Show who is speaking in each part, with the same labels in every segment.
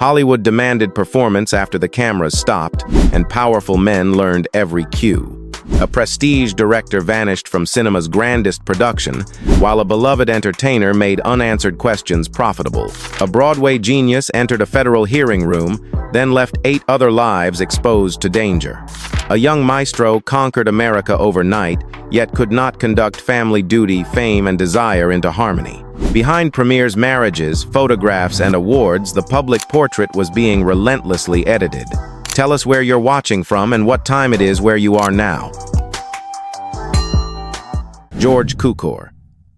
Speaker 1: Hollywood demanded performance after the cameras stopped, and powerful men learned every cue. A prestige director vanished from cinema's grandest production, while a beloved entertainer made unanswered questions profitable. A Broadway genius entered a federal hearing room, then left 8 other lives exposed to danger. A young maestro conquered America overnight, yet could not conduct family duty, fame, and desire into harmony. Behind premieres, marriages, photographs, and awards, the public portrait was being relentlessly edited. Tell us where you're watching from and what time it is where you are now. George Cukor.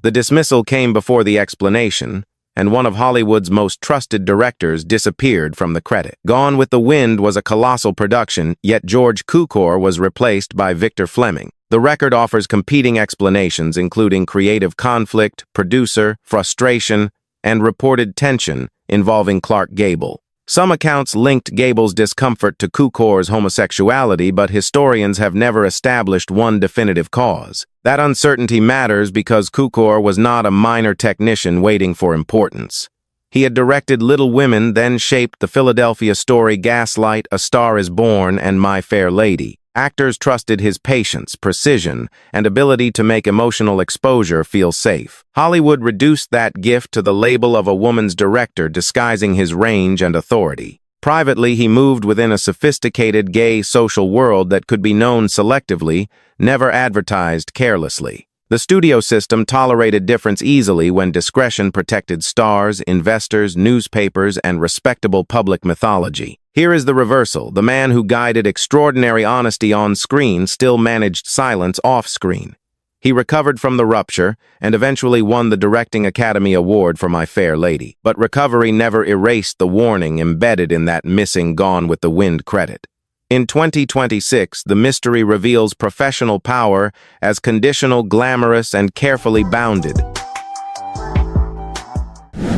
Speaker 1: The dismissal came before the explanation, and one of Hollywood's most trusted directors disappeared from the credit. Gone with the Wind was a colossal production, yet George Cukor was replaced by Victor Fleming. The record offers competing explanations, including creative conflict, producer, frustration, and reported tension involving Clark Gable. Some accounts linked Gable's discomfort to Cukor's homosexuality, but historians have never established one definitive cause. That uncertainty matters because Cukor was not a minor technician waiting for importance. He had directed Little Women, then shaped the Philadelphia story Gaslight, A Star is Born, and My Fair Lady. Actors trusted his patience, precision, and ability to make emotional exposure feel safe. Hollywood reduced that gift to the label of a woman's director, disguising his range and authority. Privately, he moved within a sophisticated gay social world that could be known selectively, never advertised carelessly. The studio system tolerated difference easily when discretion protected stars, investors, newspapers, and respectable public mythology. Here is the reversal. The man who guided extraordinary honesty on screen still managed silence off-screen. He recovered from the rupture and eventually won the Directing Academy Award for My Fair Lady. But recovery never erased the warning embedded in that missing Gone with the Wind credit. In 2026, the mystery reveals professional power as conditional, glamorous, and carefully bounded.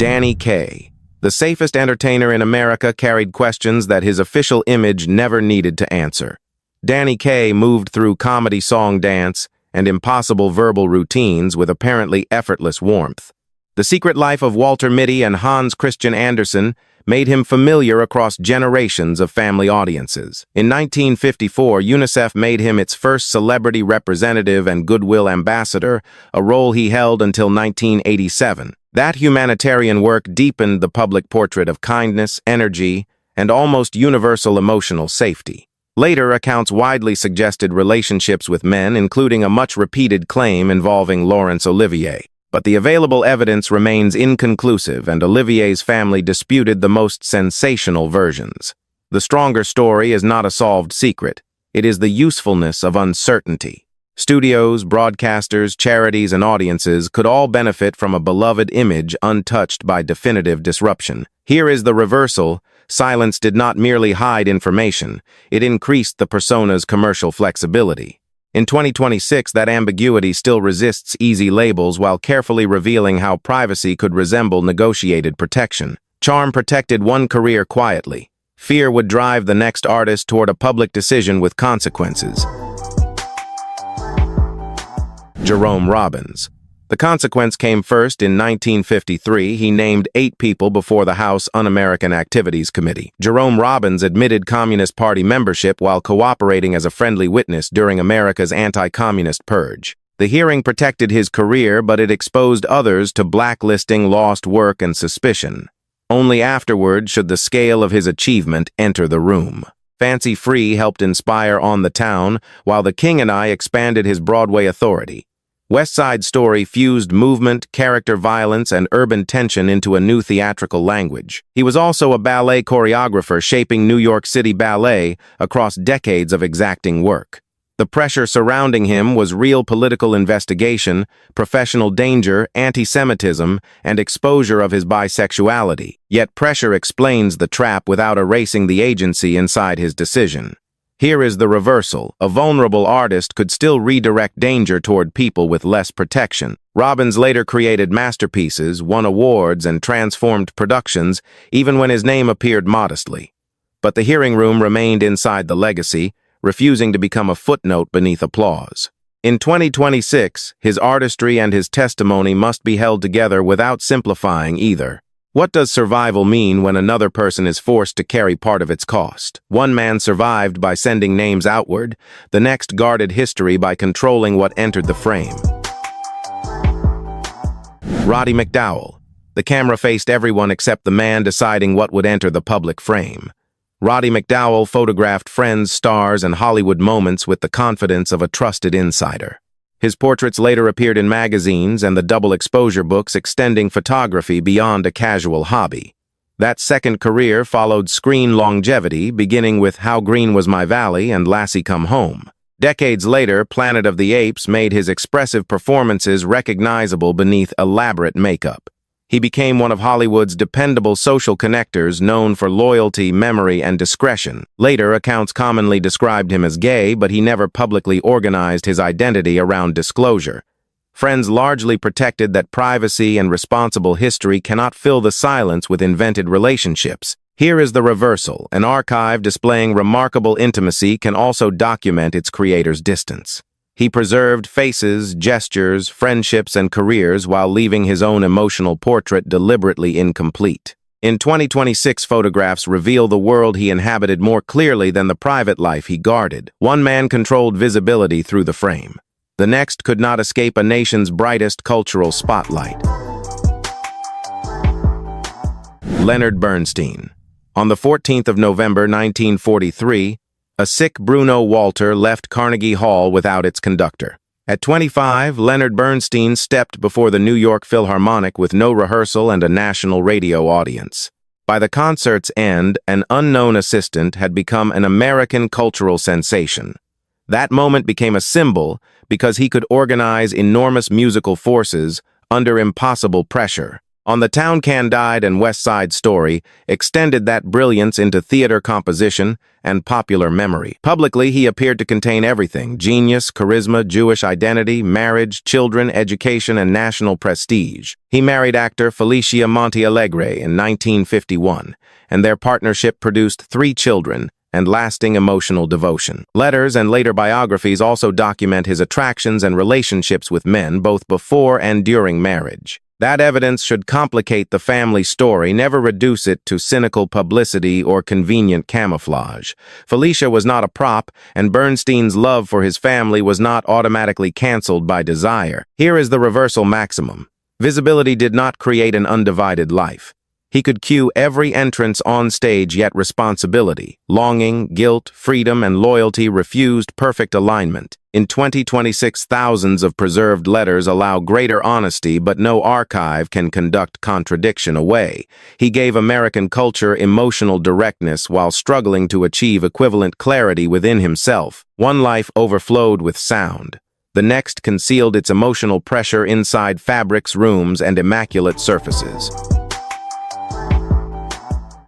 Speaker 1: Kaye. The safest entertainer in America carried questions that his official image never needed to answer. Kaye moved through comedy, song, dance, and impossible verbal routines with apparently effortless warmth. The Secret Life of Walter Mitty and Hans Christian Andersen made him familiar across generations of family audiences. In 1954, UNICEF made him its first celebrity representative and goodwill ambassador, a role he held until 1987. That humanitarian work deepened the public portrait of kindness, energy, and almost universal emotional safety. Later, accounts widely suggested relationships with men, including a much-repeated claim involving Laurence Olivier. But the available evidence remains inconclusive, and Olivier's family disputed the most sensational versions. The stronger story is not a solved secret. It is the usefulness of uncertainty. Studios, broadcasters, charities, and audiences could all benefit from a beloved image untouched by definitive disruption. Here is the reversal. Silence did not merely hide information. It increased the persona's commercial flexibility. In 2026, that ambiguity still resists easy labels while carefully revealing how privacy could resemble negotiated protection. Charm protected one career quietly. Fear would drive the next artist toward a public decision with consequences. Jerome Robbins. The consequence came first in 1953. He named 8 people before the House Un-American Activities Committee. Jerome Robbins admitted Communist Party membership while cooperating as a friendly witness during America's anti-communist purge. The hearing protected his career, but it exposed others to blacklisting, lost work, and suspicion. Only afterward should the scale of his achievement enter the room. Fancy Free helped inspire On the Town, while The King and I expanded his Broadway authority. West Side Story fused movement, character violence, and urban tension into a new theatrical language. He was also a ballet choreographer, shaping New York City ballet across decades of exacting work. The pressure surrounding him was real political investigation, professional danger, antisemitism, and exposure of his bisexuality. Yet pressure explains the trap without erasing the agency inside his decision. Here is the reversal. A vulnerable artist could still redirect danger toward people with less protection. Robbins later created masterpieces, won awards, and transformed productions, even when his name appeared modestly. But the hearing room remained inside the legacy, refusing to become a footnote beneath applause. In 2026, his artistry and his testimony must be held together without simplifying either. What does survival mean when another person is forced to carry part of its cost? One man survived by sending names outward, the next guarded history by controlling what entered the frame. Roddy McDowall. The camera faced everyone except the man deciding what would enter the public frame. Roddy McDowall photographed friends, stars, and Hollywood moments with the confidence of a trusted insider. His portraits later appeared in magazines and the double exposure books extending photography beyond a casual hobby. That second career followed screen longevity, beginning with How Green Was My Valley and Lassie Come Home. Decades later, Planet of the Apes made his expressive performances recognizable beneath elaborate makeup. He became one of Hollywood's dependable social connectors, known for loyalty, memory, and discretion. Later, accounts commonly described him as gay, but he never publicly organized his identity around disclosure. Friends largely protected that privacy and responsible history cannot fill the silence with invented relationships. Here is the reversal. An archive displaying remarkable intimacy can also document its creator's distance. He preserved faces, gestures, friendships, and careers while leaving his own emotional portrait deliberately incomplete. In 2026, photographs reveal the world he inhabited more clearly than the private life he guarded. One man controlled visibility through the frame. The next could not escape a nation's brightest cultural spotlight. Leonard Bernstein. On the 14th of November 1943, a sick Bruno Walter left Carnegie Hall without its conductor. At 25, Leonard Bernstein stepped before the New York Philharmonic with no rehearsal and a national radio audience. By the concert's end, an unknown assistant had become an American cultural sensation. That moment became a symbol because he could organize enormous musical forces under impossible pressure. On the Town Can Died and West Side Story extended that brilliance into theater composition and popular memory. Publicly, he appeared to contain everything: genius, charisma, Jewish identity, marriage, children, education, and national prestige. He married actor Felicia Montealegre in 1951, and their partnership produced 3 children and lasting emotional devotion. Letters and later biographies also document his attractions and relationships with men both before and during marriage. That evidence should complicate the family story, never reduce it to cynical publicity or convenient camouflage. Felicia was not a prop, and Bernstein's love for his family was not automatically canceled by desire. Here is the reversal maximum. Visibility did not create an undivided life. He could cue every entrance on stage, yet responsibility, longing, guilt, freedom, and loyalty refused perfect alignment. In 2026, thousands of preserved letters allow greater honesty, but no archive can conduct contradiction away. He gave American culture emotional directness while struggling to achieve equivalent clarity within himself. One life overflowed with sound. The next concealed its emotional pressure inside fabrics, rooms, and immaculate surfaces.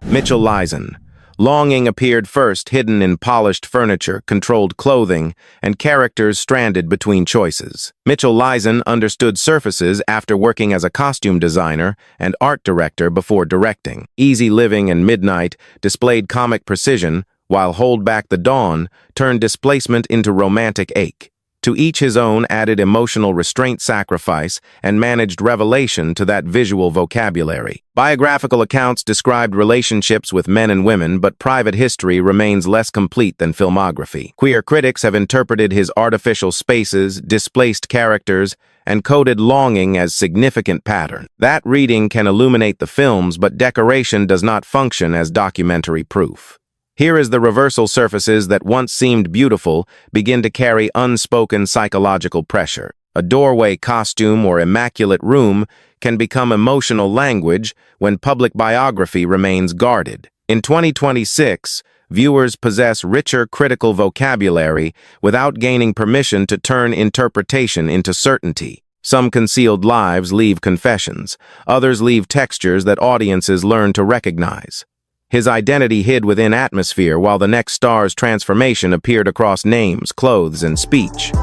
Speaker 1: Mitchell Leisen. Longing appeared first, hidden in polished furniture, controlled clothing, and characters stranded between choices. Mitchell Leisen understood surfaces after working as a costume designer and art director before directing. Easy Living and Midnight displayed comic precision, while Hold Back the Dawn turned displacement into romantic ache. To each his own added emotional restraint, sacrifice, and managed revelation to that visual vocabulary. Biographical accounts described relationships with men and women, but private history remains less complete than filmography. Queer critics have interpreted his artificial spaces, displaced characters, and coded longing as significant pattern. That reading can illuminate the films, but decoration does not function as documentary proof. Here is the reversal: surfaces that once seemed beautiful begin to carry unspoken psychological pressure. A doorway costume or immaculate room can become emotional language when public biography remains guarded. In 2026, viewers possess richer critical vocabulary without gaining permission to turn interpretation into certainty. Some concealed lives leave confessions, others leave textures that audiences learn to recognize. His identity hid within atmosphere, while the next star's transformation appeared across names, clothes, and speech.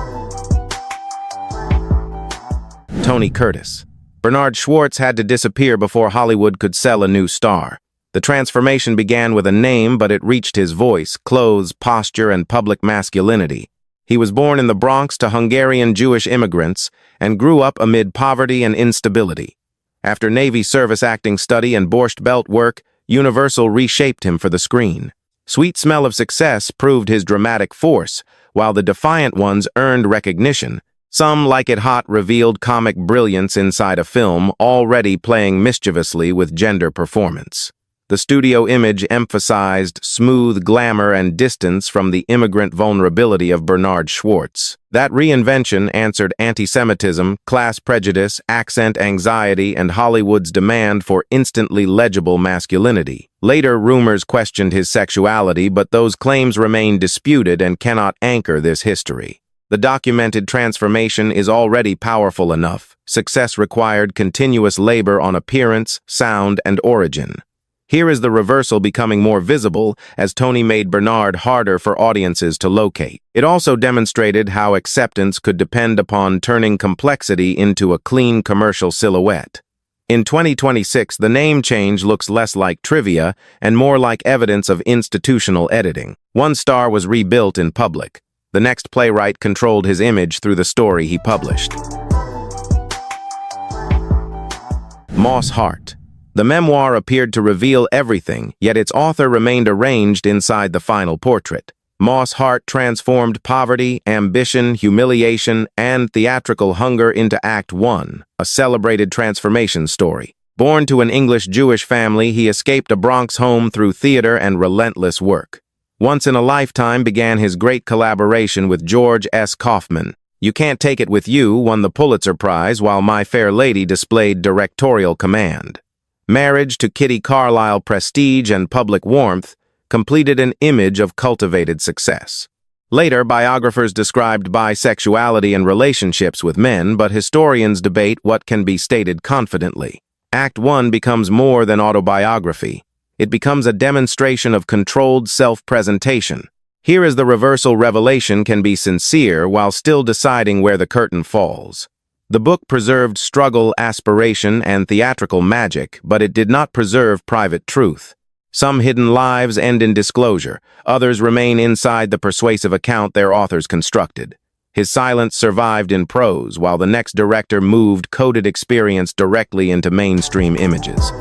Speaker 1: Tony Curtis. Bernard Schwartz had to disappear before Hollywood could sell a new star. The transformation began with a name, but it reached his voice, clothes, posture, and public masculinity. He was born in the Bronx to Hungarian Jewish immigrants and grew up amid poverty and instability. After Navy service acting study and Borscht Belt work, Universal reshaped him for the screen. Sweet Smell of Success proved his dramatic force, while The Defiant Ones earned recognition. Some Like It Hot revealed comic brilliance inside a film already playing mischievously with gender performance. The studio image emphasized smooth glamour and distance from the immigrant vulnerability of Bernard Schwartz. That reinvention answered antisemitism, class prejudice, accent anxiety, and Hollywood's demand for instantly legible masculinity. Later, rumors questioned his sexuality, but those claims remain disputed and cannot anchor this history. The documented transformation is already powerful enough. Success required continuous labor on appearance, sound, and origin. Here is the reversal becoming more visible as Tony made Bernard harder for audiences to locate. It also demonstrated how acceptance could depend upon turning complexity into a clean commercial silhouette. In 2026, the name change looks less like trivia and more like evidence of institutional editing. One star was rebuilt in public. The next playwright controlled his image through the story he published. Moss Hart. The memoir appeared to reveal everything, yet its author remained arranged inside the final portrait. Moss Hart transformed poverty, ambition, humiliation, and theatrical hunger into Act 1, a celebrated transformation story. Born to an English-Jewish family, he escaped a Bronx home through theater and relentless work. Once in a lifetime began his great collaboration with George S. Kaufman. You Can't Take It With You won the Pulitzer Prize, while My Fair Lady displayed directorial command. Marriage to Kitty Carlisle prestige and public warmth completed an image of cultivated success. Later, biographers described bisexuality and relationships with men, but historians debate what can be stated confidently. Act 1 becomes more than autobiography. It becomes a demonstration of controlled self-presentation. Here is the reversal: revelation can be sincere while still deciding where the curtain falls. The book preserved struggle, aspiration, and theatrical magic, but it did not preserve private truth. Some hidden lives end in disclosure, others remain inside the persuasive account their authors constructed. His silence survived in prose, while the next director moved coded experience directly into mainstream images.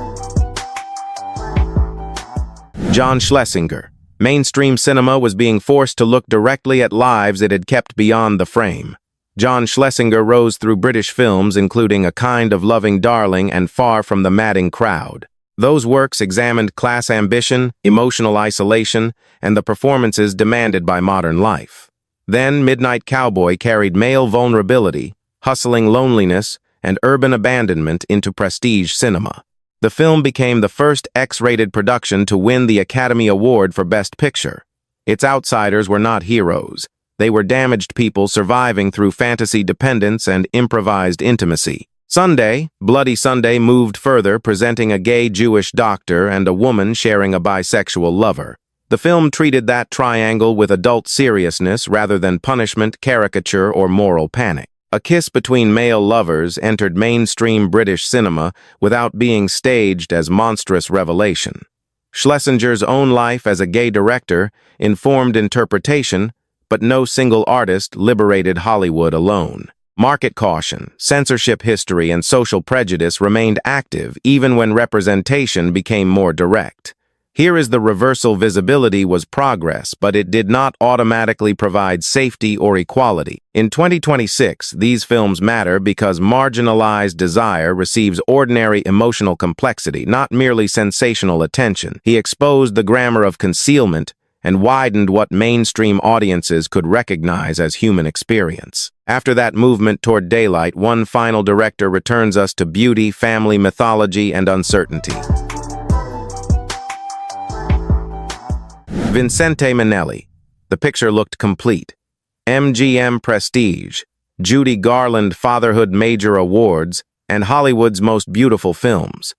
Speaker 1: John Schlesinger. Mainstream cinema was being forced to look directly at lives it had kept beyond the frame. John Schlesinger rose through British films, including A Kind of Loving Darling and Far from the Madding Crowd. Those works examined class ambition, emotional isolation, and the performances demanded by modern life. Then Midnight Cowboy carried male vulnerability, hustling loneliness, and urban abandonment into prestige cinema. The film became the first X-rated production to win the Academy Award for Best Picture. Its outsiders were not heroes. They were damaged people surviving through fantasy dependence and improvised intimacy. Sunday, Bloody Sunday moved further, presenting a gay Jewish doctor and a woman sharing a bisexual lover. The film treated that triangle with adult seriousness rather than punishment, caricature, or moral panic. A kiss between male lovers entered mainstream British cinema without being staged as monstrous revelation. Schlesinger's own life as a gay director informed interpretation, but no single artist liberated Hollywood alone. Market caution, censorship history, and social prejudice remained active even when representation became more direct. Here is the reversal: visibility was progress, but it did not automatically provide safety or equality. In 2026, these films matter because marginalized desire receives ordinary emotional complexity, not merely sensational attention. He exposed the grammar of concealment and widened what mainstream audiences could recognize as human experience. After that movement toward daylight, one final director returns us to beauty, family, mythology, and uncertainty. Vincente Minnelli. The picture looked complete. MGM Prestige, Judy Garland Fatherhood Major Awards, and Hollywood's most beautiful films.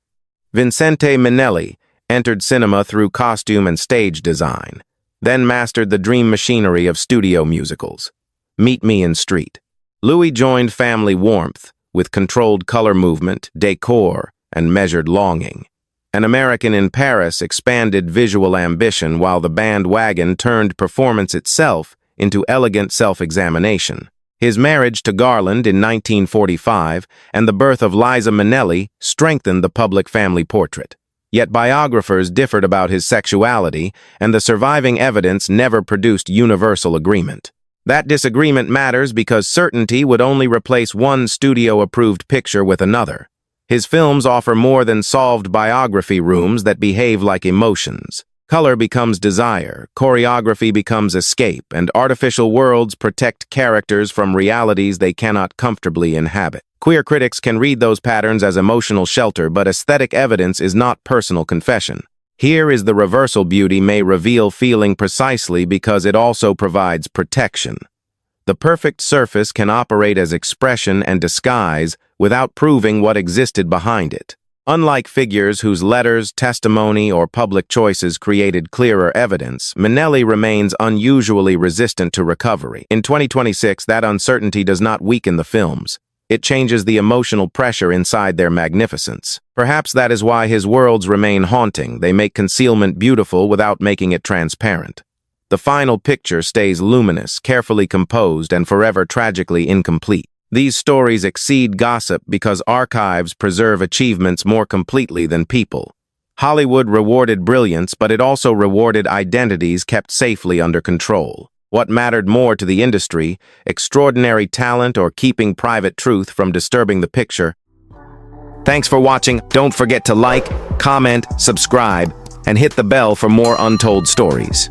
Speaker 1: Vincente Minnelli entered cinema through costume and stage design, then mastered the dream machinery of studio musicals. Meet Me in Street. Louis joined family warmth with controlled color movement, decor, and measured longing. An American in Paris expanded visual ambition, while The Bandwagon turned performance itself into elegant self-examination. His marriage to Garland in 1945 and the birth of Leisen Minnelli strengthened the public family portrait. Yet biographers differed about his sexuality, and the surviving evidence never produced universal agreement. That disagreement matters because certainty would only replace one studio-approved picture with another. His films offer more than solved biography rooms that behave like emotions. Color becomes desire, choreography becomes escape, and artificial worlds protect characters from realities they cannot comfortably inhabit. Queer critics can read those patterns as emotional shelter, but aesthetic evidence is not personal confession. Here is the reversal: beauty may reveal feeling precisely because it also provides protection. The perfect surface can operate as expression and disguise without proving what existed behind it. Unlike figures whose letters, testimony, or public choices created clearer evidence, Minnelli remains unusually resistant to recovery. In 2026, that uncertainty does not weaken the films. It changes the emotional pressure inside their magnificence. Perhaps that is why his worlds remain haunting. They make concealment beautiful without making it transparent. The final picture stays luminous, carefully composed, and forever tragically incomplete. These stories exceed gossip because archives preserve achievements more completely than people. Hollywood rewarded brilliance, but it also rewarded identities kept safely under control. What mattered more to the industry, extraordinary talent or keeping private truth from disturbing the picture? Thanks for watching. Don't forget to like, comment, subscribe, and hit the bell for more untold stories.